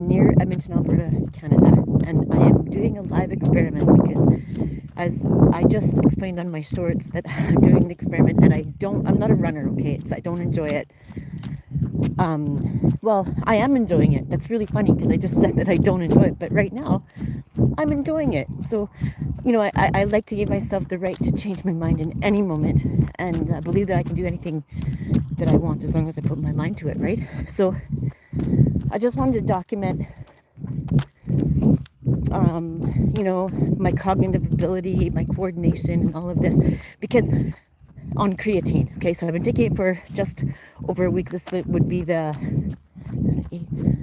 near Edmonton, Alberta, Canada, and I am doing a live experiment because, as I just explained on my shorts, that I'm doing an experiment and I'm not a runner, okay? I don't enjoy it. Well, I am enjoying it. That's really funny because I just said that I don't enjoy it, but right now I'm enjoying it. So, I like to give myself the right to change my mind in any moment, and I believe that I can do anything that I want as long as I put my mind to it, right? So I just wanted to document, my cognitive ability, my coordination, and all of this, because on creatine. Okay, so I've been taking it for just over a week. This would be the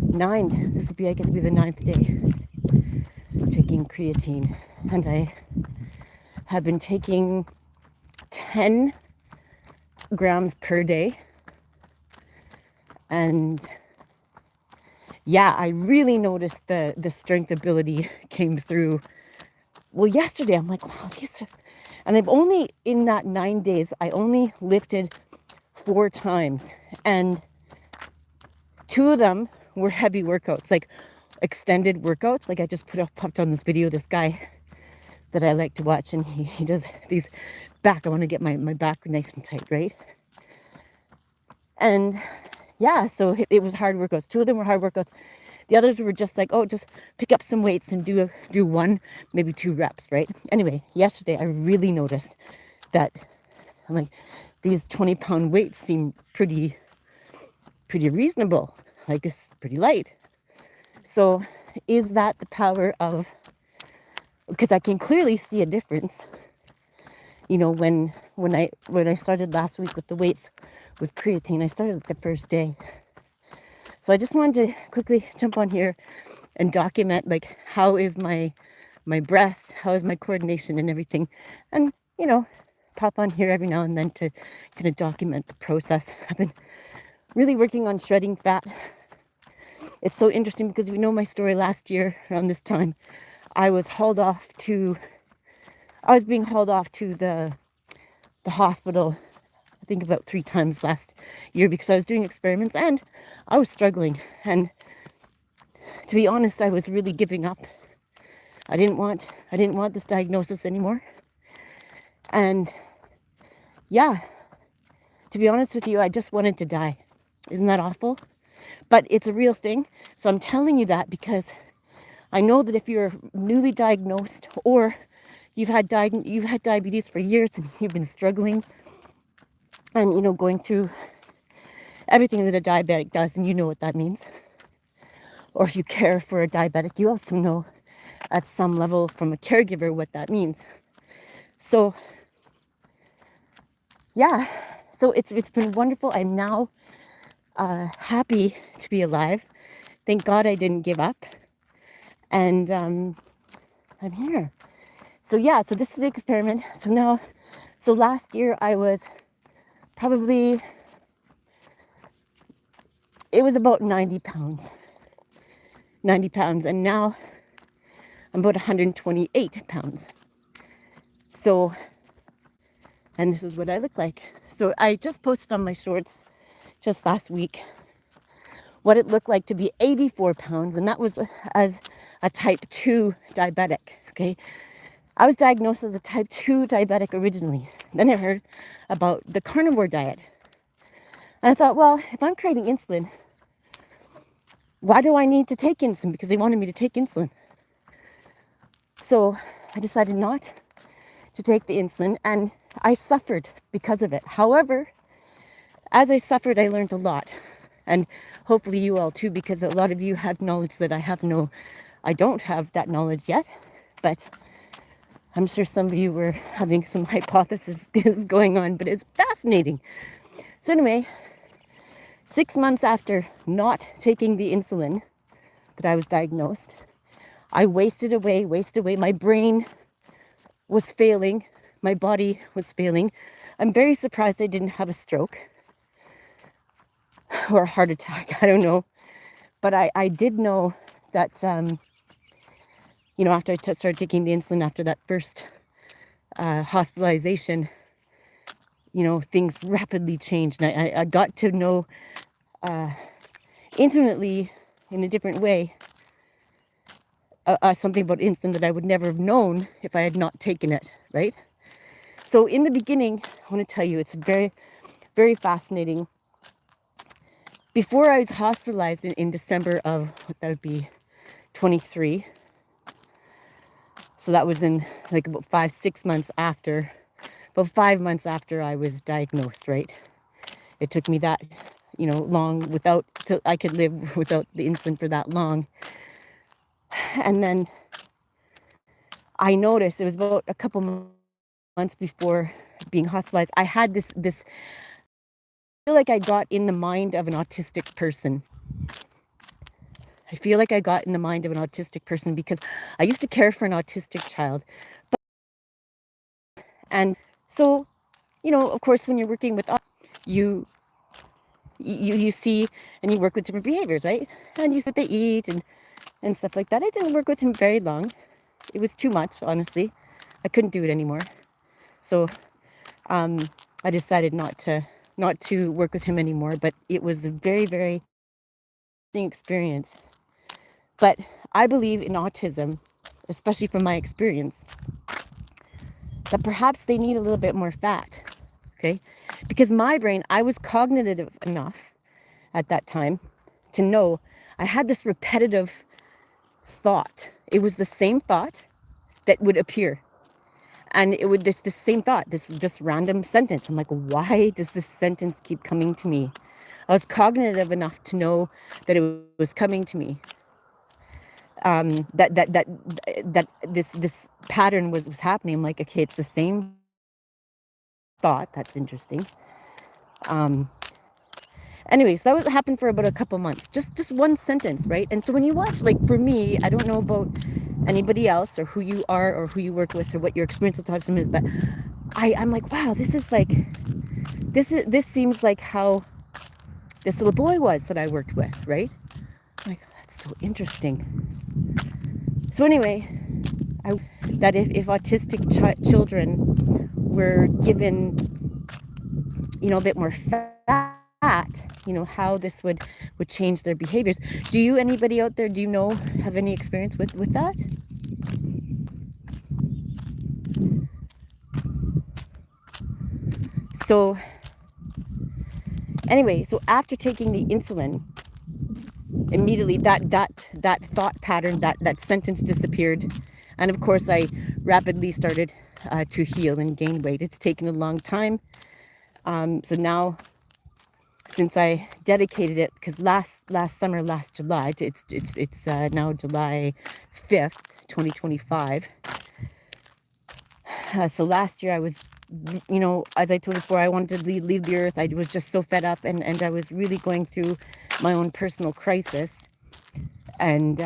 ninth. This would be, I guess, be the 9th day taking creatine, and I have been taking 10 grams per day, and yeah, I really noticed the strength ability came through. Well, yesterday I'm like, wow, and I've only, in that 9 days, I only lifted 4 times, and 2 of them were heavy workouts, like extended workouts. Like I just popped on this video, this guy that I like to watch, and he does these back. I want to get my back nice and tight, right? And yeah, so it was hard workouts. 2 of them were hard workouts. The others were just like, oh, just pick up some weights and do 1, maybe 2 reps, right? Anyway, yesterday I really noticed that I'm like, these 20-pound weights seem pretty reasonable. Like it's pretty light. So is that the power of, because I can clearly see a difference, when I started last week with the weights with creatine. I started the first day. So I just wanted to quickly jump on here and document, like, how is my breath, how is my coordination and everything, and pop on here every now and then to kind of document the process. I've been really working on shredding fat. It's so interesting because you know my story. Last year around this time, I was being hauled off to the hospital, I think about 3 times last year, because I was doing experiments and I was struggling. And to be honest, I was really giving up. I didn't want this diagnosis anymore. And yeah, to be honest with you, I just wanted to die. Isn't that awful? But it's a real thing. So I'm telling you that because I know that if you're newly diagnosed, or you've had diabetes for years and you've been struggling and going through everything that a diabetic does, and you know what that means, or if you care for a diabetic, you also know at some level from a caregiver what that means. So yeah, so it's been wonderful. I'm now happy to be alive. Thank God I didn't give up, and I'm here. So yeah, so this is the experiment. So last year I was probably, it was about 90 pounds, and now I'm about 128 pounds. So, and this is what I look like. So I just posted on my shorts just last week what it looked like to be 84 pounds, and that was as a type 2 diabetic, okay? I was diagnosed as a type 2 diabetic originally. Then I heard about the carnivore diet. And I thought, well, if I'm creating insulin, why do I need to take insulin? Because they wanted me to take insulin. So I decided not to take the insulin, and I suffered because of it. However, as I suffered, I learned a lot. And hopefully you all too, because a lot of you have knowledge that I don't have that knowledge yet. But I'm sure some of you were having some hypotheses going on, but it's fascinating. So anyway, 6 months after not taking the insulin that I was diagnosed, I wasted away. My brain was failing. My body was failing. I'm very surprised I didn't have a stroke or a heart attack. I don't know. But I did know that, after I started taking the insulin, after that first hospitalization, things rapidly changed. And I got to know intimately, in a different way, something about insulin that I would never have known if I had not taken it, right? So in the beginning, I want to tell you, it's very, very fascinating. Before I was hospitalized in December of, what that would be, 23. So that was in like about 5 months after, about 5 months after I was diagnosed, right? It took me that, long till I could live without the insulin for that long. And then I noticed it was about a couple months before being hospitalized. I had this, I feel like I got in the mind of an autistic person. I feel like I got in the mind of an autistic person because I used to care for an autistic child. And so, of course, when you're working with you see and you work with different behaviors, right? And you sit, they eat and stuff like that. I didn't work with him very long. It was too much, honestly. I couldn't do it anymore. So I decided not to work with him anymore. But it was a very, very interesting experience. But I believe in autism, especially from my experience, that perhaps they need a little bit more fat, okay? Because my brain, I was cognitive enough at that time to know I had this repetitive thought. It was the same thought that would appear. And it would this same thought, this random sentence. I'm like, why does this sentence keep coming to me? I was cognitive enough to know that it was coming to me. That this pattern was happening. I'm like, okay, it's the same thought. That's interesting. Anyways, that would happen for about a couple months. Just one sentence, right? And so when you watch, like for me, I don't know about anybody else or who you are or who you work with or what your experience with autism is, but I'm like, wow, this seems like how this little boy was that I worked with, right? I'm like, that's so interesting. So anyway, that if autistic children were given, a bit more fat, how this would change their behaviors. Do you, anybody out there, have any experience with that? So anyway, so after taking the insulin, immediately that thought pattern, that sentence disappeared. And of course, I rapidly started to heal and gain weight. It's taken a long time. So now, since I dedicated it, because last July, it's now July 5th, 2025. So last year I was, as I told you before, I wanted to leave the earth. I was just so fed up, and I was really going through my own personal crisis. And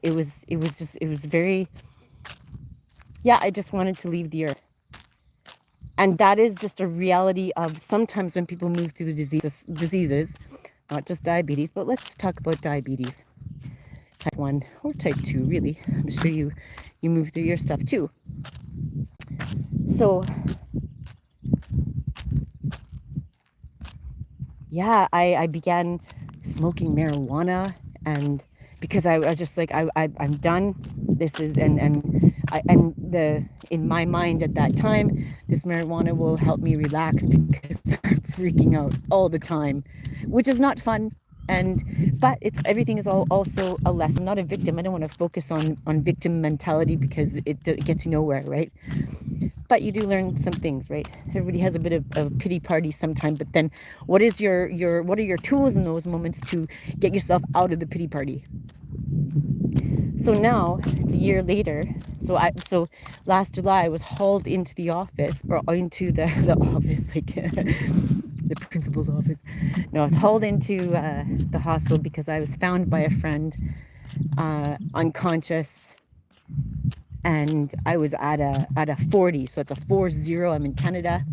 it was very, I just wanted to leave the earth. And that is just a reality of sometimes when people move through the diseases, not just diabetes, but let's talk about diabetes. Type 1 or type 2, really. I'm sure you move through your stuff too. So, I began smoking marijuana, and because I was just like, I'm done. This is, in my mind at that time, this marijuana will help me relax because I'm freaking out all the time, which is not fun. But everything is also a lesson. I'm not a victim. I don't want to focus on victim mentality because it gets you nowhere, right? But you do learn some things, right? Everybody has a bit of a pity party sometime, but then what are your tools in those moments to get yourself out of the pity party? So now it's a year later. So last July I was hauled into the office, or into the office, like the principal's office. No, I was hauled into the hospital because I was found by a friend unconscious, and I was at a 40. So it's a 40. I'm in Canada,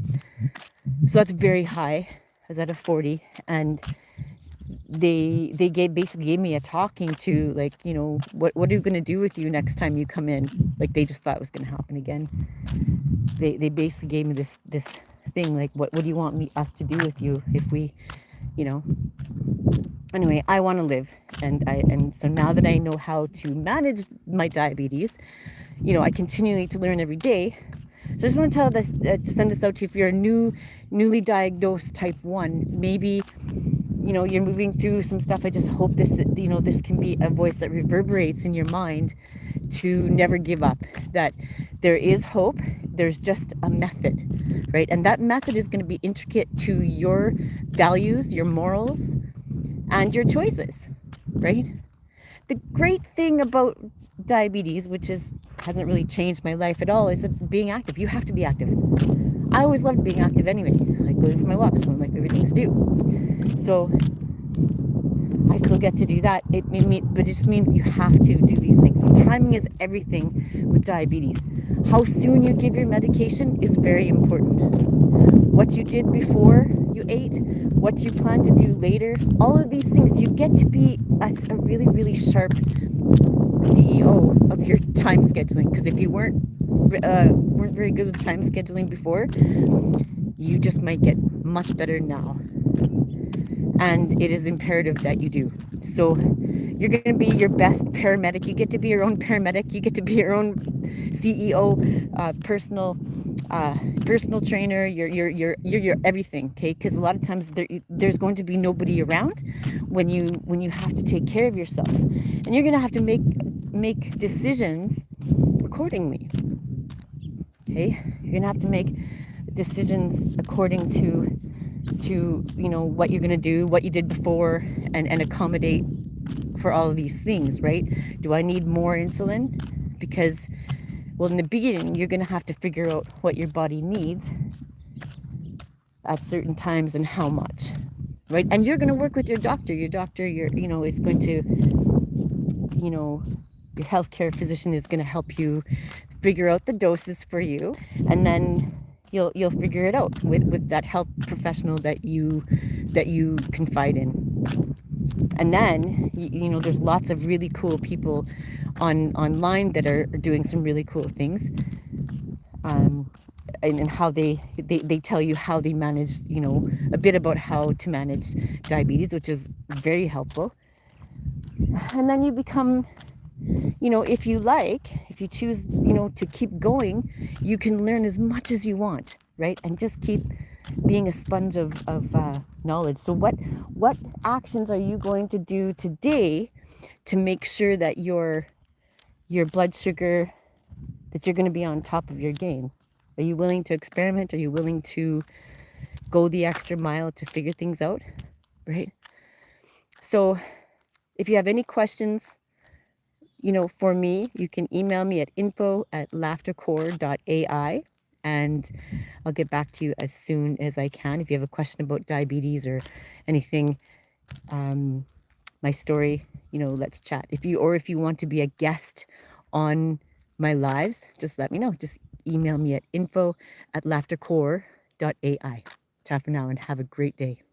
so that's very high. I was at a 40, and they basically gave me a talking to, like, what are we going to do with you next time you come in? Like, they just thought it was going to happen again. They basically gave me this thing, like, what do you want us to do with you if we you know. Anyway, I want to live, and so now that I know how to manage my diabetes, I continually to learn every day. So I just want to tell this, send this out to you. If you're a newly diagnosed type 1, maybe you're moving through some stuff. I just hope this can be a voice that reverberates in your mind to never give up, that there is hope. There's just a method, right? And that method is going to be intricate to your values, your morals, and your choices, right? The great thing about diabetes, which hasn't really changed my life at all, is that being active. You have to be active. I always loved being active anyway. I like going for my walks, one of my favorite things to do. So I still get to do that. But it just means you have to do these things. So timing is everything with diabetes. How soon you give your medication is very important. What you did before you ate, what you plan to do later, all of these things, you get to be a really, really sharp CEO of your time scheduling. Because if you weren't very good with time scheduling before, you just might get much better now. And it is imperative that you do. So you're going to be your best paramedic. You get to be your own paramedic. You get to be your own CEO, personal trainer. You're everything. Okay, because a lot of times there's going to be nobody around when you have to take care of yourself, and you're going to have to make decisions accordingly. Okay, you're going to have to make decisions according to what you're going to do, what you did before, and accommodate for all of these things, right? Do I need more insulin? Because, well, in the beginning, you're going to have to figure out what your body needs at certain times and how much, right? And you're going to work with your doctor. Your doctor, is going to, your healthcare physician is going to help you figure out the doses for you, and then you'll figure it out with that health professional that you confide in. And then there's lots of really cool people online that are doing some really cool things, and how they tell you how they manage, a bit about how to manage diabetes, which is very helpful. And then you become, if you choose, to keep going, you can learn as much as you want, right? And just keep being a sponge of knowledge. So what actions are you going to do today to make sure that your blood sugar, that you're going to be on top of your game? Are you willing to experiment? Are you willing to go the extra mile to figure things out, right? So if you have any questions, for me, you can email me at info@laughtercore.ai, and I'll get back to you as soon as I can. If you have a question about diabetes or anything, my story, let's chat. If you want to be a guest on my lives, just let me know. Just email me at info@laughtercore.ai. Ciao for now and have a great day.